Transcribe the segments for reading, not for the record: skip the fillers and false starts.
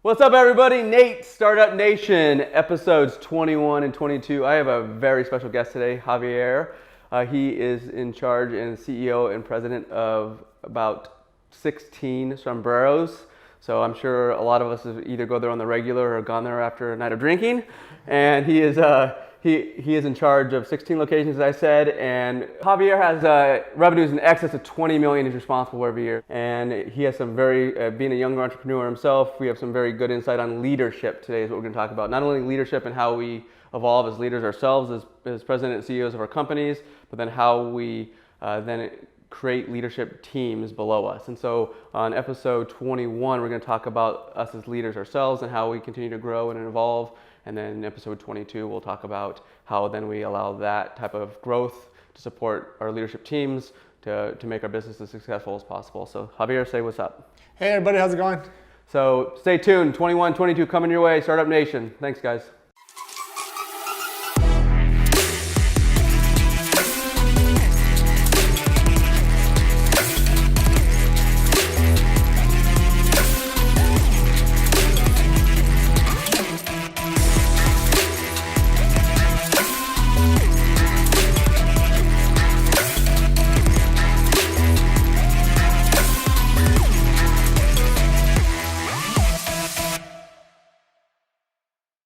What's up, everybody? Nate, Startup Nation, episodes 21 and 22. I have a very special guest today, Javier. He is in charge and CEO and president of about 16 sombreros. So I'm sure a lot of us have either go there on the regular or gone there after a night of drinking. And he is in charge of 16 locations, as I said. And Javier has revenues in excess of 20 million he's responsible for every year. And he has some being a younger entrepreneur himself, we have some very good insight on leadership today is what we're going to talk about. Not only leadership and how we evolve as leaders ourselves, as president and CEOs of our companies, but then how we then create leadership teams below us. And so on episode 21, we're going to talk about us as leaders ourselves and how we continue to grow and evolve. And then in episode 22, we'll talk about how then we allow that type of growth to support our leadership teams to make our business as successful as possible. So Javier, say what's up. Hey everybody, how's it going? So stay tuned, 21, 22 coming your way, Startup Nation. Thanks guys.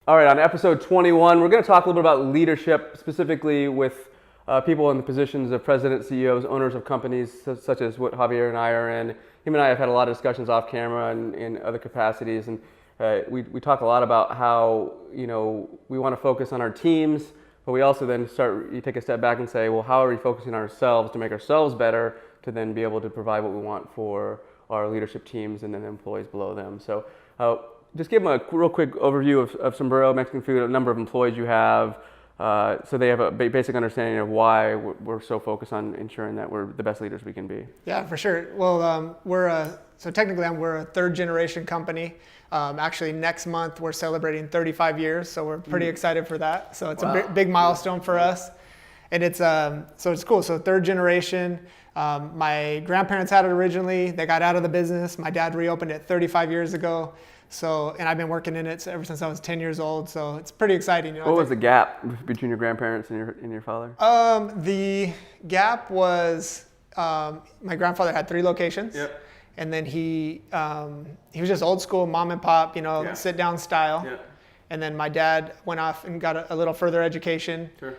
All right, on episode 21, we're going to talk a little bit about leadership, specifically with people in the positions of president, CEOs, owners of companies, such as what Javier and I are in. Him and I have had a lot of discussions off camera and in other capacities, and we talk a lot about how we want to focus on our teams, but we also then you take a step back and say, well, how are we focusing on ourselves to make ourselves better, to then be able to provide what we want for our leadership teams and then the employees below them. So. Just give them a real quick overview of Sombrero Mexican Food, a number of employees you have, so they have a basic understanding of why we're so focused on ensuring that we're the best leaders we can be. Yeah, for sure. Well, we're a third generation company. Actually, next month we're celebrating 35 years, so we're pretty excited for that. So it's a big milestone for us, and it's cool. So third generation. My grandparents had it originally. They got out of the business. My dad reopened it 35 years ago. So, and I've been working in it ever since I was 10 years old. So it's pretty exciting. What was the gap between your grandparents and your father? The gap was my grandfather had 3 locations. Yep. And then he was just old school, mom and pop, sit down style. Yep. And then my dad went off and got a little further education. Sure.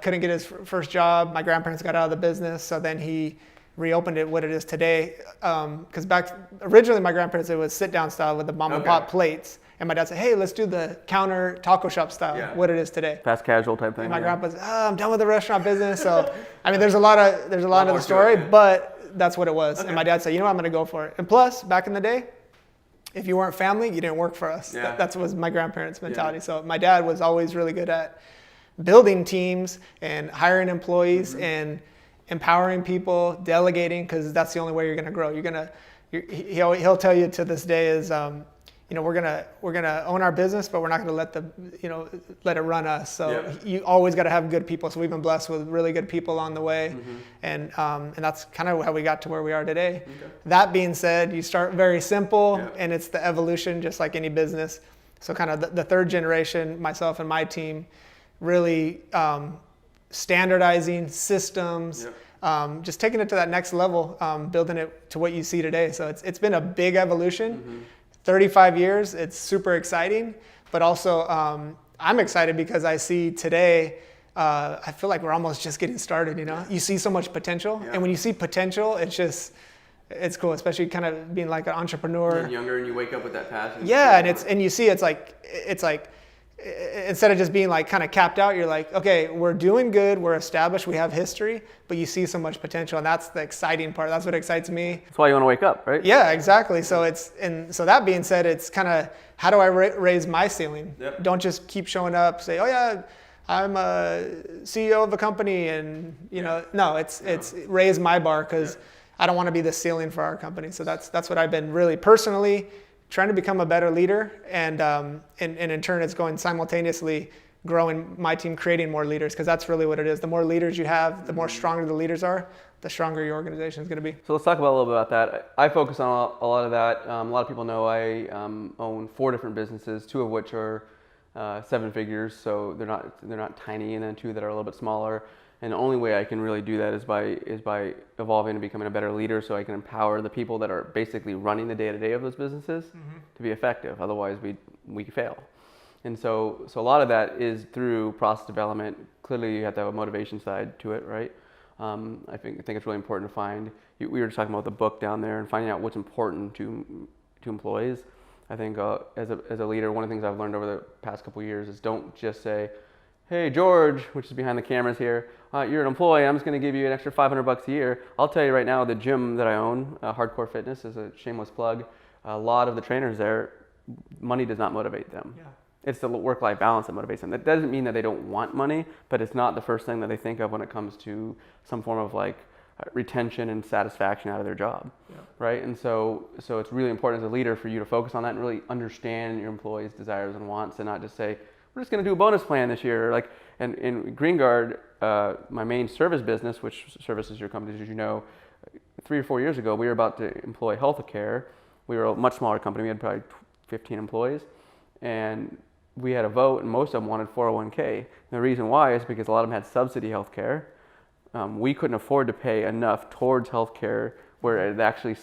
Couldn't get his first job. My grandparents got out of the business. So then he reopened it what it is today. Because originally my grandparents, it was sit down style with the mom and pop plates. And my dad said, hey, let's do the counter taco shop style, what it is today. Fast casual type thing. And my grandpa's, I'm done with the restaurant business. So, I mean, there's a lot of the story, but that's what it was. Okay. And my dad said, I'm going to go for it. And plus, back in the day, if you weren't family, you didn't work for us. Yeah. That was my grandparents' mentality. Yeah. So my dad was always really good at building teams and hiring employees and empowering people, delegating, because that's the only way you're going to grow. He'll tell you to this day is, we're gonna own our business, but we're not going to let it run us. So you always got to have good people. So we've been blessed with really good people along the way, and that's kind of how we got to where we are today. Okay. That being said, you start very simple, and it's the evolution, just like any business. So kind of the third generation, myself and my team, really standardizing systems, just taking it to that next level, building it to what you see today. So it's been a big evolution. 35 years, it's super exciting, but also I'm excited because I see today, I feel like we're almost just getting started, You see so much potential, and when you see potential, it's cool, especially kind of being like an entrepreneur. You're younger and you wake up with that passion. Yeah, and you see it's like instead of just being like kind of capped out, you're like, okay, we're doing good, we're established, we have history, but you see so much potential, and that's the exciting part. That's what excites me. That's why you want to wake up, right? Yeah, exactly. So so that being said, it's kind of how do I raise my ceiling? Yep. Don't just keep showing up, say, oh yeah, I'm a CEO of a company, and no, it's raise my bar because I don't want to be the ceiling for our company. So that's what I've been really personally trying to become a better leader, and in turn, it's going simultaneously growing my team, creating more leaders, because that's really what it is. The more leaders you have, the more stronger the leaders are, the stronger your organization is going to be. So let's talk about a little bit about that. I focus on a lot of that. A lot of people know I own 4 different businesses, 2 of which are 7 figures, so they're not tiny, and then 2 that are a little bit smaller. And the only way I can really do that is by evolving and becoming a better leader, so I can empower the people that are basically running the day-to-day of those businesses to be effective. Otherwise, we fail. And so a lot of that is through process development. Clearly, you have to have a motivation side to it, right? I think it's really important to find. We were just talking about the book down there and finding out what's important to employees. I think as a leader, one of the things I've learned over the past couple of years is don't just say, "Hey George," which is behind the cameras here, "you're an employee. I'm just going to give you an extra $500 a year." I'll tell you right now, the gym that I own, Hardcore Fitness, is a shameless plug. A lot of the trainers there, money does not motivate them. Yeah. It's the work-life balance that motivates them. That doesn't mean that they don't want money, but it's not the first thing that they think of when it comes to some form of like retention and satisfaction out of their job, right? And so it's really important as a leader for you to focus on that and really understand your employees' desires and wants, and not just say, "We're just going to do a bonus plan this year." Like, and in Green Guard, my main service business, which services your companies, as you know, 3 or 4 years ago, we were about to employ healthcare. We were a much smaller company. We had probably 15 employees, and we had a vote, and most of them wanted 401k. And the reason why is because a lot of them had subsidy healthcare. We couldn't afford to pay enough towards healthcare where they'd actually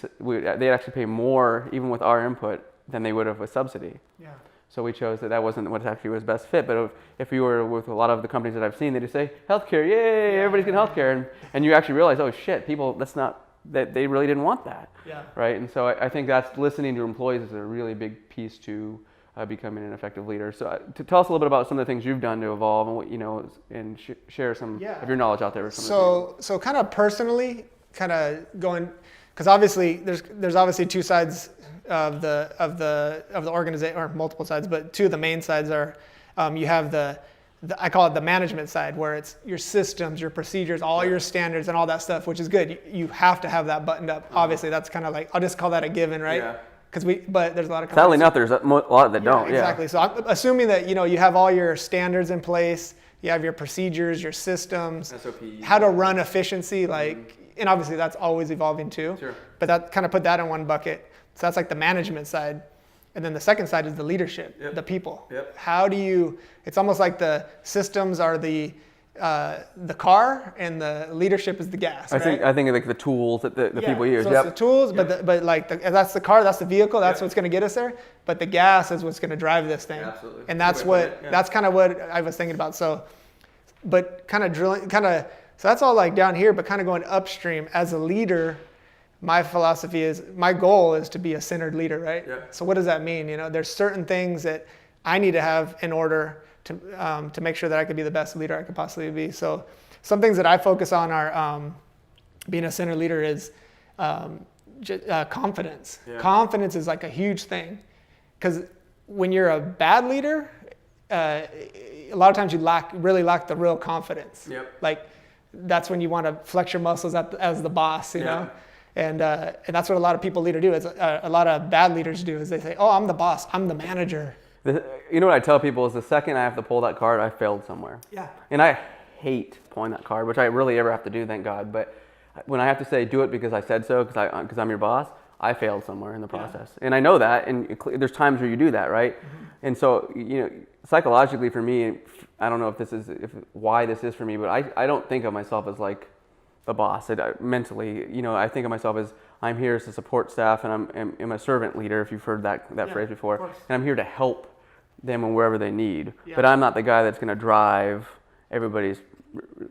pay more, even with our input, than they would have with subsidy. Yeah. So we chose that wasn't what actually was best fit. But if you were with a lot of the companies that I've seen, they just say, "Healthcare, yay, everybody's getting healthcare," and you actually realize, oh shit, people, that they really didn't want that. Yeah. Right. And so I think that's listening to employees is a really big piece to becoming an effective leader. So to tell us a little bit about some of the things you've done to evolve and what and share some of your knowledge out there with some so kind of personally, kind of going, because obviously there's obviously 2 sides of the organization, or multiple sides, but 2 of the main sides are you have the I call it the management side, where it's your systems, your procedures, all your standards and all that stuff, which is good. You have to have that buttoned up. Obviously, that's kind of like, I'll just call that a given, right? Yeah. But there's a lot of companies. Sadly enough, there's a lot that don't. Exactly. So I'm assuming that you have all your standards in place, you have your procedures, your systems, SOPs, how to run efficiency, and obviously that's always evolving too. Sure. But that kind of put that in one bucket. So that's like the management side, and then the second side is the leadership, the people. Yep. How do you? It's almost like the systems are the car, and the leadership is the gas. I think like the tools that the people use. So it's the tools, but that's the car, that's the vehicle, that's what's going to get us there. But the gas is what's going to drive this thing. Absolutely. And that's that's kind of what I was thinking about. So, but kind of drilling, so that's all like down here, but kind of going upstream as a leader. My goal is to be a centered leader, right? Yeah. So what does that mean? There's certain things that I need to have in order to make sure that I could be the best leader I could possibly be. So some things that I focus on are being a center leader is confidence. Yeah. Confidence is like a huge thing, because when you're a bad leader, a lot of times you really lack the real confidence. Yep. Like that's when you want to flex your muscles as the boss, you know. And that's what a lot of people do. A lot of bad leaders do is they say, "Oh, I'm the boss. I'm the manager." You know what I tell people is the second I have to pull that card, I failed somewhere. Yeah. And I hate pulling that card, which I really ever have to do, thank God. But when I have to say, do it because I said so, because I'm your boss, I failed somewhere in the process. Yeah. And I know that, and there's times where you do that, right? Mm-hmm. And so, psychologically for me, I don't know why this is for me, but I don't think of myself as like the boss. Mentally, I think of myself as I'm here as a support staff, and I'm a servant leader, if you've heard that phrase before. And I'm here to help them in wherever they need. Yeah. But I'm not the guy that's going to drive everybody's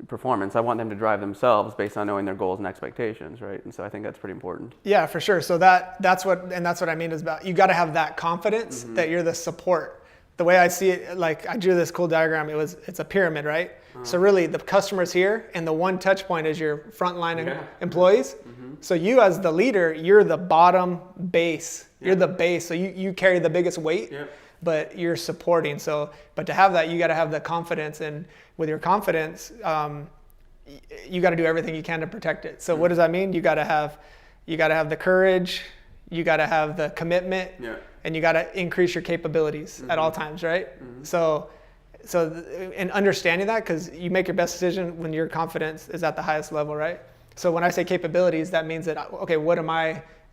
performance. I want them to drive themselves based on knowing their goals and expectations, right? And so I think that's pretty important. Yeah, for sure. So that's what I mean is about, you got to have that confidence that you're the support. The way I see it, like I drew this cool diagram, it's a pyramid, right? So really the customer's here, and the one touch point is your frontline employees. Mm-hmm. So you as the leader, you're the bottom base. Yeah. You're the base. So you carry the biggest weight. Yeah. But you're supporting. But to have that, you got to have the confidence, and with your confidence, you got to do everything you can to protect it. So what does that mean? You got to have the courage, you got to have the commitment, and you got to increase your capabilities at all times, right? Mm-hmm. So in understanding that, because you make your best decision when your confidence is at the highest level, right? So when I say capabilities, that means that, okay,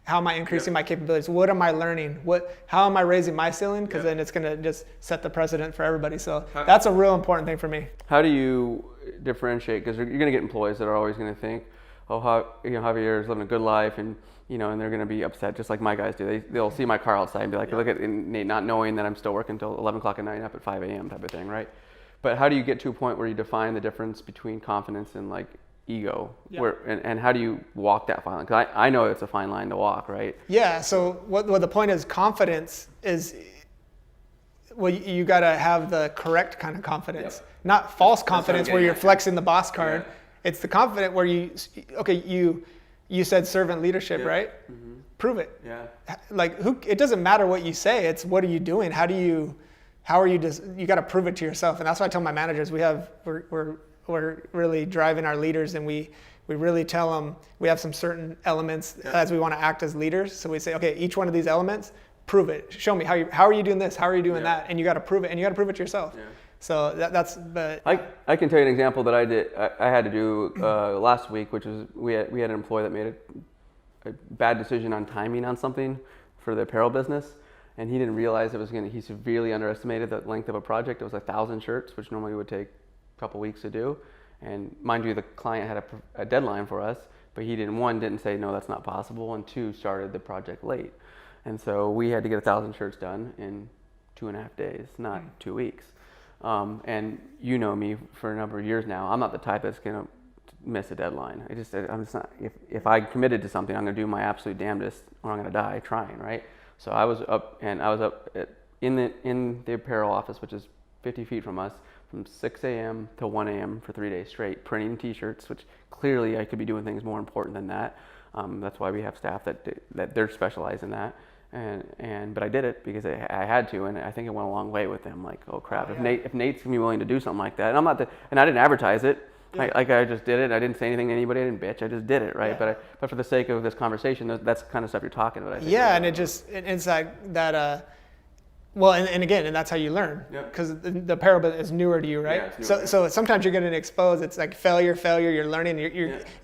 how am I increasing my capabilities? What am I learning? How am I raising my ceiling? Because then it's going to just set the precedent for everybody. So that's a real important thing for me. How do you differentiate? Because you're going to get employees that are always going to think, oh, Javier is living a good life, and and they're going to be upset, just like my guys do. They'll see my car outside and be like, look at Nate, not knowing that I'm still working until 11 o'clock at night, up at 5 a.m. type of thing, right? But how do you get to a point where you define the difference between confidence and like ego? And how do you walk that fine line? Because I know it's a fine line to walk, right? Yeah, so what the point is, confidence is, well, you got to have the correct kind of confidence, not false confidence where you're flexing the boss card. Yeah. It's the confident where you said servant leadership, right? Mm-hmm. Prove it. Yeah. Like it doesn't matter what you say. It's what are you doing? How are you just, you got to prove it to yourself. And that's why I tell my managers, we're really driving our leaders, and we really tell them we have some certain elements as we want to act as leaders. So we say, okay, each one of these elements, prove it. Show me how are you doing this? How are you doing that? And you got to prove it, and you got to prove it to yourself. Yeah. So that's the. I can tell you an example that I had to do last week, which was we had an employee that made a bad decision on timing on something for the apparel business, and he didn't realize he severely underestimated the length of a project. It was 1,000 shirts, which normally would take a couple weeks to do, and mind you, the client had a deadline for us, but he didn't say no, that's not possible, and 2, started the project late, and so we had to get 1,000 shirts done in 2.5 days, not 2 weeks. And you know me for a number of years now. I'm not the type that's gonna miss a deadline. I'm just not. If I committed to something, I'm gonna do my absolute damnedest, or I'm gonna die trying, right? So I was up in the apparel office, which is 50 feet from us, from 6 a.m. to 1 a.m. for 3 days straight, printing T-shirts, which clearly I could be doing things more important than that. That's why we have staff that they're specialized in that. But I did it because I had to, and I think it went a long way with them. Like, oh crap, if Nate's gonna be willing to do something like that, and I didn't advertise it. Yeah. I just did it. I didn't say anything to anybody. I didn't bitch. I just did it, right? Yeah. But for the sake of this conversation, that's the kind of stuff you're talking about. I think. Yeah, and it's like that. Well, and again, and that's how you learn, because the apparel is newer to you, right? Yeah, so sometimes you're getting exposed. It's like failure. You're learning.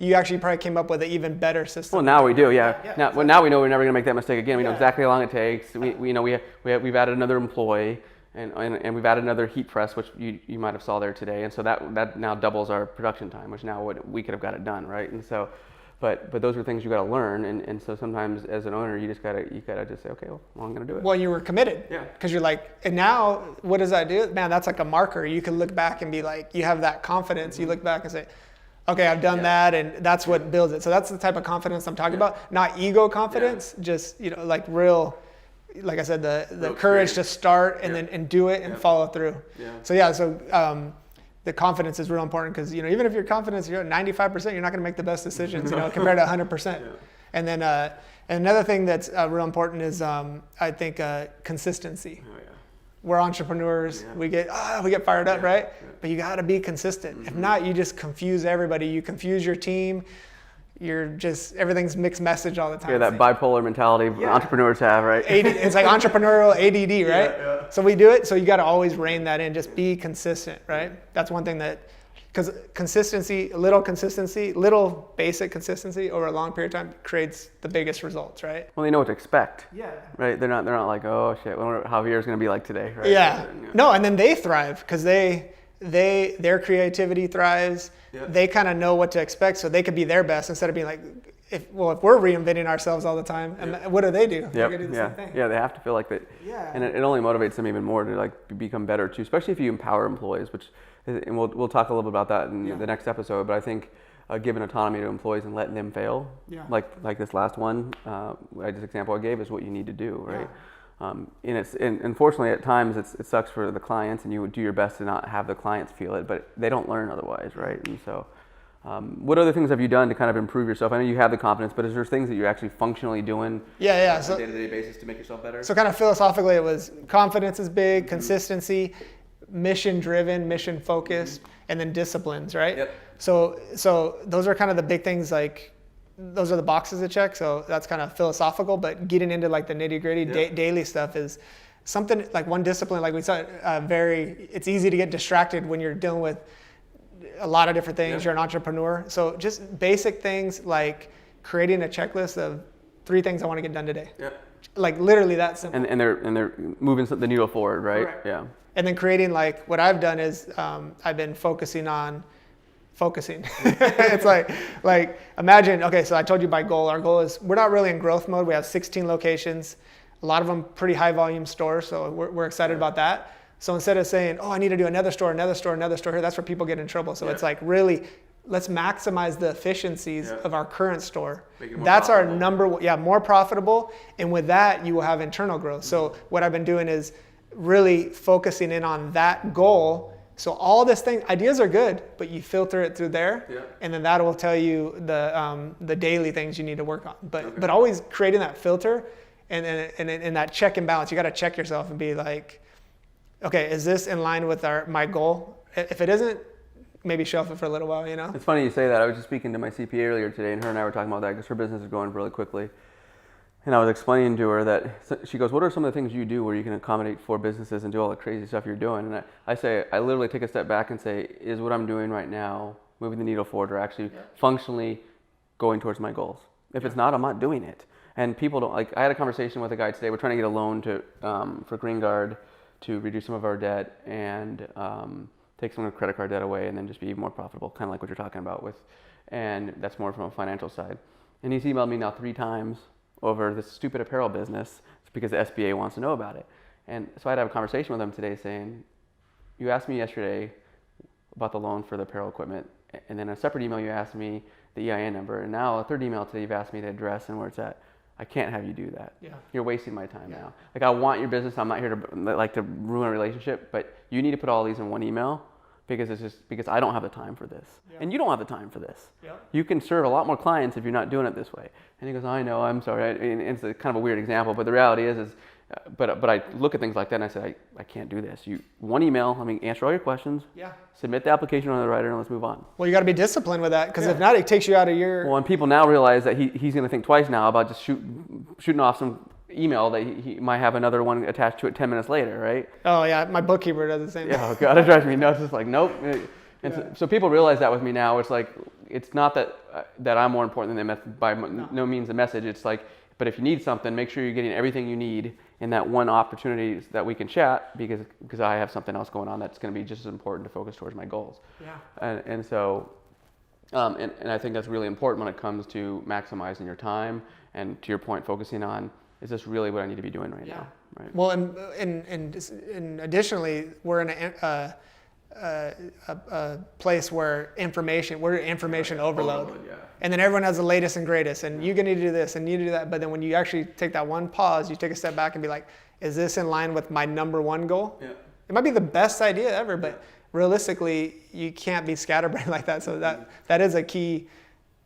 You actually probably came up with an even better system. Well, now we do, yeah. Now we know we're never gonna make that mistake again. We know exactly how long it takes. We've added another employee, and we've added another heat press, which you might have saw there today, and so that now doubles our production time, which now we could have got it done, right? And so. But those are things you got to learn, and so sometimes as an owner you gotta just say, okay, well, I'm gonna do it. Well, you were committed, because you're like, and now what does that do? Man, that's like a marker. You can look back and be like, you have that confidence. Mm-hmm. You look back and say, okay, I've done that, and that's what builds it. So that's the type of confidence I'm talking about, not ego confidence, just like real. Like I said, the courage to start and then do it and follow through. Yeah. So the confidence is real important, because even if your confidence you're at 95%, you're not going to make the best decisions compared to 100%. Yeah. And then and another thing that's real important is I think consistency. Oh, yeah. We're entrepreneurs. Yeah. We get fired up, right? Yeah. But you got to be consistent. Mm-hmm. If not, you just confuse everybody. You confuse your team. Everything's mixed message all the time. Yeah, that bipolar mentality entrepreneurs have, right? It's like entrepreneurial ADD, right? Yeah. So we do it. So you got to always rein that in. Just be consistent, right? That's one thing because little basic consistency over a long period of time creates the biggest results, right? Well, they know what to expect. Yeah. Right. They're not like, oh shit, I wonder what Javier's going to be like today, right? Yeah. No, and then they thrive because their creativity thrives. Yep. They kind of know what to expect, so they could be their best instead of being like, if we're reinventing ourselves all the time, and what do they do? They're gonna do the same thing. Yeah, they have to feel like that. Yeah. And it only motivates them even more to like become better too, especially if you empower employees, and we'll talk a little bit about that in the next episode. But I think giving autonomy to employees and letting them fail, like this last one, this example I gave is what you need to do, right? Yeah. And unfortunately, at times it sucks for the clients, and you would do your best to not have the clients feel it, but they don't learn otherwise, right? And so, what other things have you done to kind of improve yourself? I know you have the confidence, but is there things that you're actually functionally doing on a day-to-day basis to make yourself better? So kind of philosophically, it was confidence is big, consistency, mission-driven, mission-focused, and then disciplines, right? Yep. So those are kind of the big things, like, those are the boxes to check. So that's kind of philosophical, but getting into like the nitty gritty daily stuff is something like one discipline, like we said, it's easy to get distracted when you're dealing with a lot of different things. You're an entrepreneur. So just basic things like creating a checklist of 3 things I want to get done today. Like literally that simple. And they're moving the needle forward, right? Correct. Yeah. And then creating, like what I've done is I've been focusing. It's like imagine, okay, so I told you my goal. Our goal is, we're not really in growth mode. We have 16 locations, a lot of them pretty high volume stores. So we're excited about that. So instead of saying, oh, I need to do another store here, that's where people get in trouble. So it's like, really, let's maximize the efficiencies of our current store. That's our more profitable. And with that, you will have internal growth. So what I've been doing is really focusing in on that goal. So all this thing, ideas are good, but you filter it through there, and then that will tell you the daily things you need to work on. But always creating that filter and that check and balance. You got to check yourself and be like, okay, is this in line with my goal? If it isn't, maybe shelf it for a little while, you know? It's funny you say that. I was just speaking to my CPA earlier today, and her and I were talking about that because her business is growing really quickly. And I was explaining to her that, she goes, what are some of the things you do where you can accommodate 4 businesses and do all the crazy stuff you're doing? And I literally take a step back and say, is what I'm doing right now moving the needle forward or actually functionally going towards my goals? If it's not, I'm not doing it. And people don't, like, I had a conversation with a guy today. We're trying to get a loan for Green Guard to reduce some of our debt and take some of the credit card debt away and then just be more profitable, kind of like what you're talking about with, and that's more from a financial side. And he's emailed me now 3 times over this stupid apparel business because the SBA wants to know about it. And so I had to have a conversation with him today saying, you asked me yesterday about the loan for the apparel equipment, and then a separate email you asked me the EIN number, and now a third email today you've asked me the address and where it's at. I can't have you do that. You're wasting my time now. Like, I want your business. I'm not here to ruin a relationship, but you need to put all these in one email because I don't have the time for this. And you don't have the time for this. You can serve a lot more clients if you're not doing it this way. And he goes, I know, I'm sorry. And it's kind of a weird example, but the reality is but I look at things like that and I say, I can't do this. One email, answer all your questions, submit the application on the writer, and let's move on. Well, you got to be disciplined with that, because if not, it takes you out of your... Well, and people now realize that he's going to think twice now about just shooting off some email that he might have another one attached to it 10 minutes later, right? Oh, yeah, my bookkeeper does the same thing. Oh, God, it drives me nuts. It's like, nope. And so people realize that with me now. It's like, it's not that I'm more important than them by no means the message. It's like, but if you need something, make sure you're getting everything you need in that one opportunity that we can chat, because I have something else going on that's going to be just as important to focus towards my goals. And so I think that's really important when it comes to maximizing your time and, to your point, focusing on, is this really what I need to be doing right now? Right. Well, and additionally, we're in a place where we're information overload. And then everyone has the latest and greatest, and you're going to do this and you do that. But then when you actually take that one pause, you take a step back and be like, is this in line with my number one goal? It might be the best idea ever, but realistically, you can't be scatterbrained like that. So that is a key,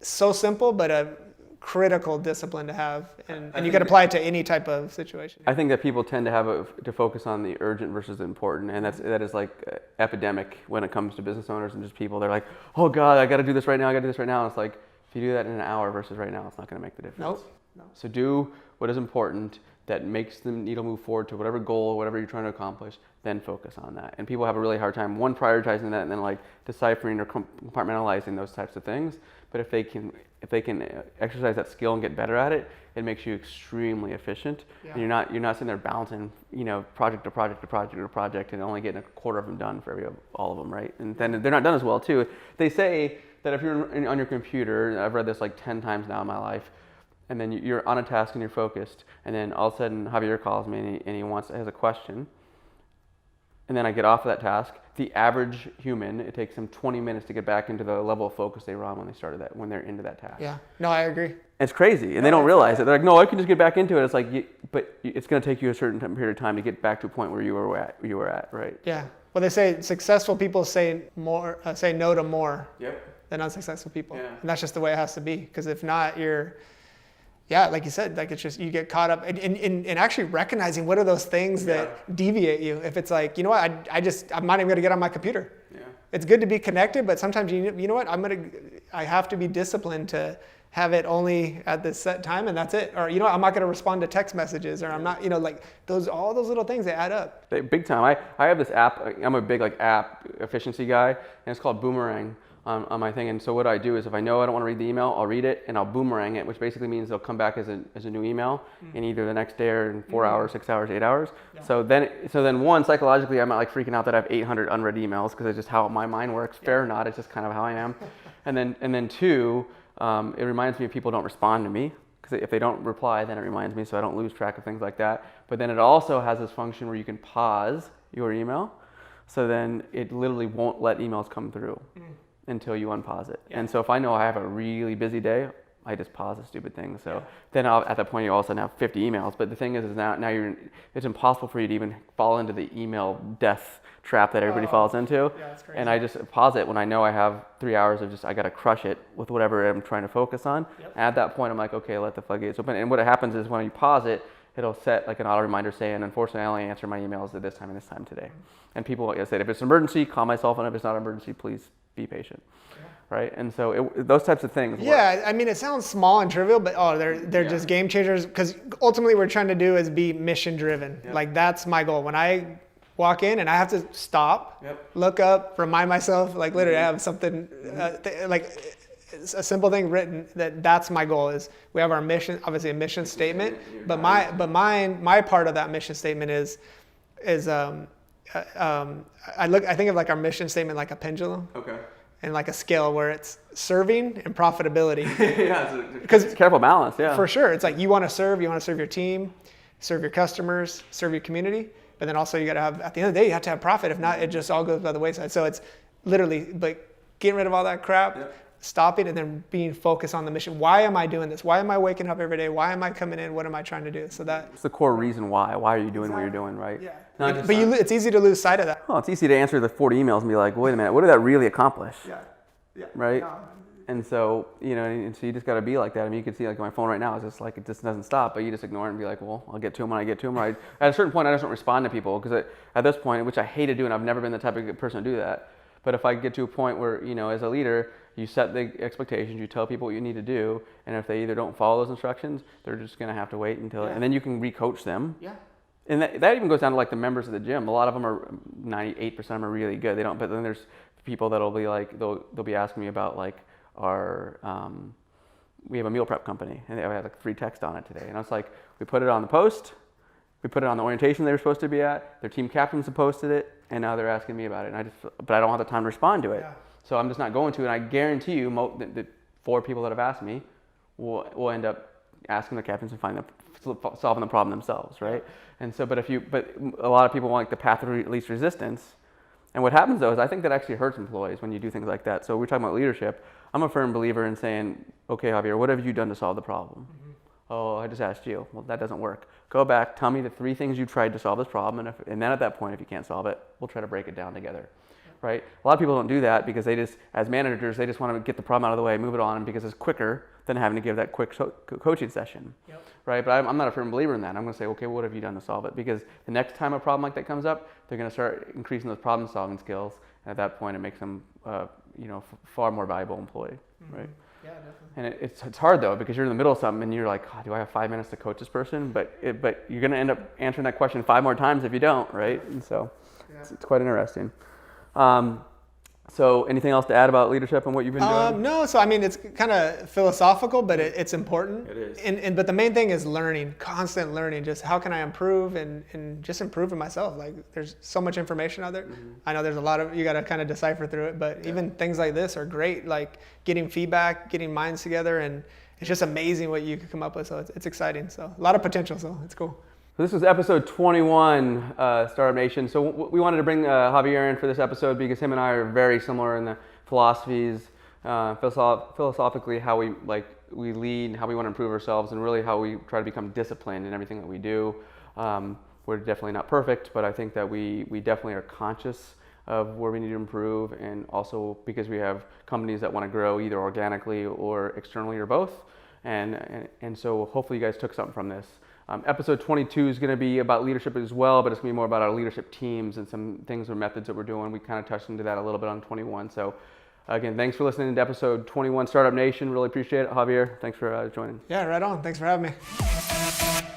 so simple, but a critical discipline to have, and you can apply it to any type of situation. I think that people tend to focus on the urgent versus the important, and that is like epidemic when it comes to business owners and just people. They're like, oh God, I got to do this right now. And it's like, if you do that in an hour versus right now, it's not going to make the difference. No. So do what is important that makes the needle move forward to whatever goal, whatever you're trying to accomplish, then focus on that. And people have a really hard time, one, prioritizing that, and then like deciphering or compartmentalizing those types of things. But if they can exercise that skill and get better at it, it makes you extremely efficient. And you're not sitting there bouncing, project to project to project to project and only getting a quarter of them done for all of them, right? And then they're not done as well too. They say that if you're on your computer, and I've read this like 10 times now in my life, and then you're on a task and you're focused, and then all of a sudden Javier calls me and he has a question, and then I get off of that task. The average human, it takes them 20 minutes to get back into the level of focus they were on when they're into that task. No, I agree. It's crazy, and they don't realize it. They're like, no, I can just get back into it. It's like, but it's going to take you a certain period of time to get back to a point where you were at, right? Yeah. Well, they say successful people say no to more than unsuccessful people, and that's just the way it has to be. Because if not, like you said, like it's just, you get caught up in actually recognizing what are those things that deviate you. If it's like, you know what, I'm not even going to get on my computer. It's good to be connected, but sometimes you know what, I have to be disciplined to have it only at this set time and that's it. Or, I'm not going to respond to text messages, or I'm not, like all those little things, they add up. Big time. I have this app. I'm a big app efficiency guy, and it's called Boomerang on my thing. And so what I do is if I know I don't want to read the email, I'll read it and I'll boomerang it, which basically means it'll come back as a new email in either the next day or in 4 hours, 6 hours, 8 hours. Yeah. So then one, psychologically, I'm not freaking out that I have 800 unread emails, because it's just how my mind works. Fair or not, it's just kind of how I am. And then two, it reminds me if people don't respond to me, because if they don't reply, then it reminds me, so I don't lose track of things like that. But then it also has this function where you can pause your email, so then it literally won't let emails come through until you unpause it. Yeah. And so if I know I have a really busy day, I just pause the stupid thing. So then at that point you all of a sudden have 50 emails. But the thing is now it's impossible for you to even fall into the email death trap that everybody falls into. Yeah, that's crazy. And I just pause it when I know I have 3 hours of I got to crush it with whatever I'm trying to focus on. Yep. And at that point I'm like, okay, let the floodgates open. And what happens is when you pause it, it'll set an auto reminder saying, unfortunately, I only answer my emails at this time and this time today. And people, like I said, if it's an emergency, call myself, and if it's not an emergency, please be patient. Right? And so those types of things. Yeah, I mean, it sounds small and trivial, but they're just game changers, because ultimately what we're trying to do is be mission driven. Yep. That's my goal. When I walk in and I have to stop, look up, remind myself, literally I have something, a simple thing written that's my goal. Is we have our mission, obviously a mission statement, but my part of that mission statement is I think of our mission statement like a pendulum. Okay. And a scale where it's serving and profitability. Because it's careful balance, yeah. For sure. It's you want to serve your team, serve your customers, serve your community, but then also you got to have, at the end of the day, you have to have profit. If not, it just all goes by the wayside. So it's literally getting rid of all that crap, stopping, and then being focused on the mission. Why am I doing this? Why am I waking up every day? Why am I coming in? What am I trying to do? So that's the core reason why. Why are you doing what you're doing, right? Yeah. But it's easy to lose sight of that. Well, it's easy to answer the 40 emails and be like, wait a minute, what did that really accomplish? Yeah. Right? No. And so, and so you just got to be like that. I mean, you can see my phone right now is just it just doesn't stop, but you just ignore it and be like, well, I'll get to them when I get to them. At a certain point, I just don't respond to people, because at this point, which I hate to do, and I've never been the type of person to do that. But if I get to a point where, as a leader, you set the expectations, you tell people what you need to do, and if they either don't follow those instructions, they're just going to have to wait until, and then you can re-coach them. Yeah. And that even goes down to the members of the gym. A lot of them are, 98% of them are really good. They don't, but then there's people that'll be they'll be asking me about our, we have a meal prep company, and they have free text on it today. And I was we put it on the post, we put it on the orientation they were supposed to be at, their team captains have posted it, and now they're asking me about it. And but I don't have the time to respond to it. Yeah. So I'm just not going to, and I guarantee you the 4 people that have asked me will end up asking the captains and solving the problem themselves, right? And so, but a lot of people want the path of least resistance. And what happens though is I think that actually hurts employees when you do things like that. So we're talking about leadership. I'm a firm believer in saying, okay, Javier, what have you done to solve the problem? Mm-hmm. Oh, I just asked you. Well, that doesn't work. Go back, tell me the 3 things you tried to solve this problem, and then at that point, if you can't solve it, we'll try to break it down together. Right? A lot of people don't do that because as managers, they just want to get the problem out of the way, move it on, because it's quicker than having to give that quick coaching session. Yep. Right? But I'm not a firm believer in that. I'm going to say, okay, what have you done to solve it? Because the next time a problem like that comes up, they're going to start increasing those problem-solving skills, and at that point, it makes them, far more valuable employee. Mm-hmm. Right? Yeah, definitely. And it's hard though, because you're in the middle of something and you're like, oh, do I have 5 minutes to coach this person? But you're going to end up answering that question 5 more times if you don't, right? And so it's quite interesting. So anything else to add about leadership and what you've been doing? No, so I mean, it's kind of philosophical, but it's important. It is. But the main thing is learning, constant learning. Just how can I improve and just improving myself? There's so much information out there. Mm-hmm. I know there's a lot of, you got to kind of decipher through it, but even things like this are great, getting feedback, getting minds together, and it's just amazing what you can come up with. So it's exciting. So a lot of potential, so it's cool. So this was episode 21, Startup Nation. So we wanted to bring Javier in for this episode because him and I are very similar in the philosophies, philosophically how we lead, how we want to improve ourselves, and really how we try to become disciplined in everything that we do. We're definitely not perfect, but I think that we definitely are conscious of where we need to improve, and also because we have companies that want to grow either organically or externally or both. And so hopefully you guys took something from this. Episode 22 is going to be about leadership as well, but it's going to be more about our leadership teams and some things or methods that we're doing. We kind of touched into that a little bit on 21. So Again, thanks for listening to episode 21 Startup Nation. Really appreciate it. Javier, thanks for joining. Yeah, right on. Thanks for having me.